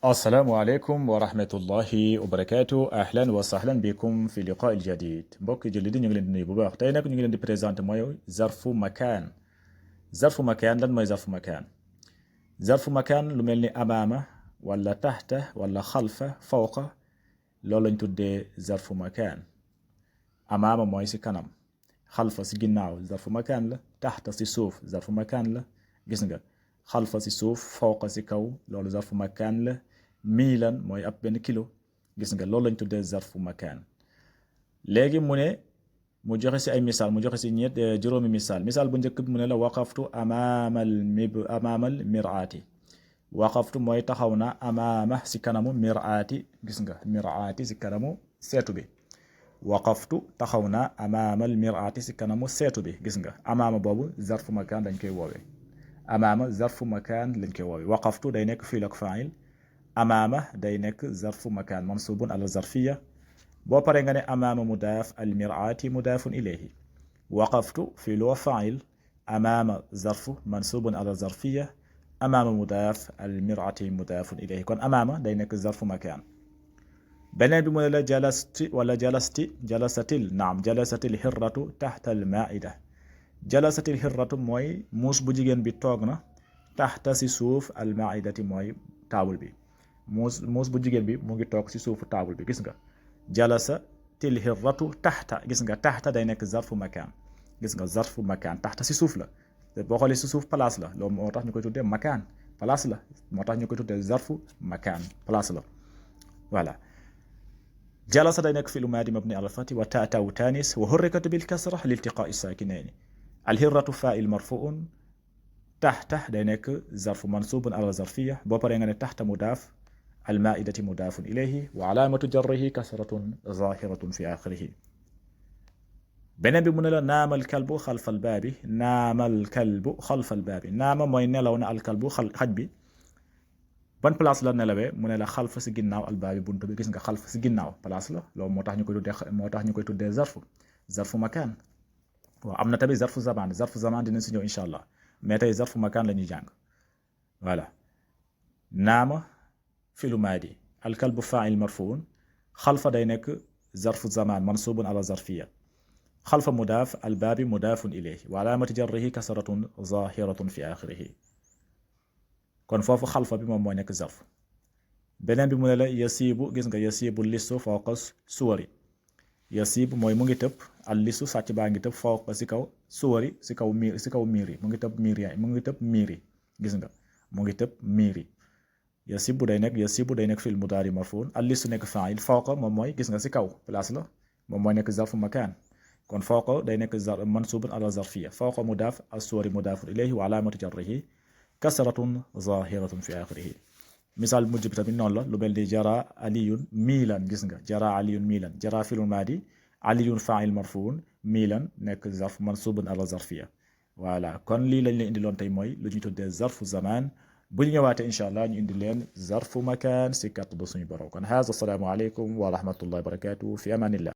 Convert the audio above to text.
السلام عليكم ورحمة الله وبركاته. أهلا وسهلا بكم في لقاء جديد. mbokk jullit yi ñu ngi leen di nuyu bu baax tey nag ñu ngi leen di présenté mooy zarfu makaan. zarfu makaan lan mooy zarfu makaan? zarfu makaan lu mel ni amaama wala taxta wala xalfa fawqa loolu lañ tuddee zarfu makaan. amaama mooy si kanam, xalfa si ginnaaw zarfu makaan la, taxta si suuf zarfu makaan la. gis nga xalfa si suuf fawqa si kaw loolu zarfu makaan la. miilan mooy ab benn kilo, gis nga loolu lañ tuddee zarfu makaan. léegi mu ne mu joxe si ay misaal, mu joxe si juróomi misaal bu njëkk bi mu ne la waqaftu amaamal miraati. waqaftu mooy taxaw na amaama si kanamu miraati, gis nga miraati si kanamu seetu bi. waqaftu taxaw na amaamal miraati si kanamu seetu bi, gis nga amaama boobu zarfu makaan lañ koy woowee. amaama zarfu makaan lañ koy woowee. waqaftu day nekk fiil ak faa'il, amaama day nekk zarfu makaan mansubun ala zarfiya. boo paree nga ne amaama mudaaf al miraati mudaafun ilayhi. waqaftu fiil wa faa'il, amaama zarfu mansubun ala zarfiya, amaama mudaaf al miraati mudaafun ilayhi. kon amaama day nekk zarfu makaan. beneen bi mu ne la jalasti wala jalasatil naam jalasatil hirratu taxta al maa'ida. jalasatil hirratu mooy muus bu jigéen bi toog na taxta si suuf al maa'idati mooy taabul bi. muus bu jigéen bi mu ngi toog si suufu taabul bi, gis nga jalasa til hirratu taxta, gis nga taxta day nekk zarfu makaan. gis nga zarfu makaan taxta si suuf la, boo xoolee si suuf place la, loolu moo tax ñu koy tuddee makaan place la, moo tax ñu koy tuddee zarfu makaan place la. voilà jalasa day nekk fi'lu maadi mabni ala al-fathi wa ta'u taanis wa hurrikat bil kasra li iltiqaa'i saakinayni. al hirratu faa'il marfu'un, taxta day nekk zarfu mansubun ala zarfiya. boo paree nga ne taxta mudaaf المائدة مضاف إليه وعلامة جره كسرة ظاهرة في آخره. beneen bi mu ne la naama alkalbu xalfa albaabi. naama alkalbu xalfa albaabi. naama mooy nelaw na alkalbu xaj bi. ban place la nelawee? mu ne la xalfa si ginnaaw albaabi buntu bi, gis nga xalfa si ginnaaw place la, loolu moo tax ñu koy tuddee zarfu makaan. waaw am na tamit zarfu zaman dina si ñëw incha allah, mais tey zarfu makaan la ñuy jàng. voilà naama filu maadi, alkalbu faa'il marfuun, xalfa day nekk zarfu zaman mansubun ala zarfiya. xalfa mudaaf albaabi mudaafun ilayhi wa alaamati jarrihi kasratun zahiratun fi axirihi. kon foofu xalfa bi moom mooy nekk zarf. beneen bi mu ne la yasiibu, gis nga yasiibu listu fawqa suwari. yasiibu mooy mu ngi tëb al listu sàcc baa ngi tëb fawqa si kaw suwari si kaw miir yi, mu ngi tëb miir yi, gis nga mu ngi tëb miir yi. yasibu day nekk fil mudaari marfuun, al listu nekk faa'il, fawqa moom mooy gis nga si kaw place la, moom mooy nekk zarfu makaan. kon fawqa day nekk mansubun ala zarfiya. fawqa mudaaf as-suwari mudaafun ilayhi wa alaamatu jarrihi kasratun zahiratun fi axirihi. misaal mujj bi tamit noonu la, lu mel ni jara aliyun miilan, gis nga jara aliyun miilan. jara fil maadi, aliyun faa'il marfuun, miilan nekk zarf mansubun ala zarfiya. voilà kon lii lañ leen indiloon tey mooy lu ñuy tuddee zarfu zamaan. bu ñu ñëwaatee incha allah ñu indi leen zarfu makaan si kàttan suñu borom. kon haza, assalaamu aleykum wa rahmatullahi wa barakatuh, fi amanillah.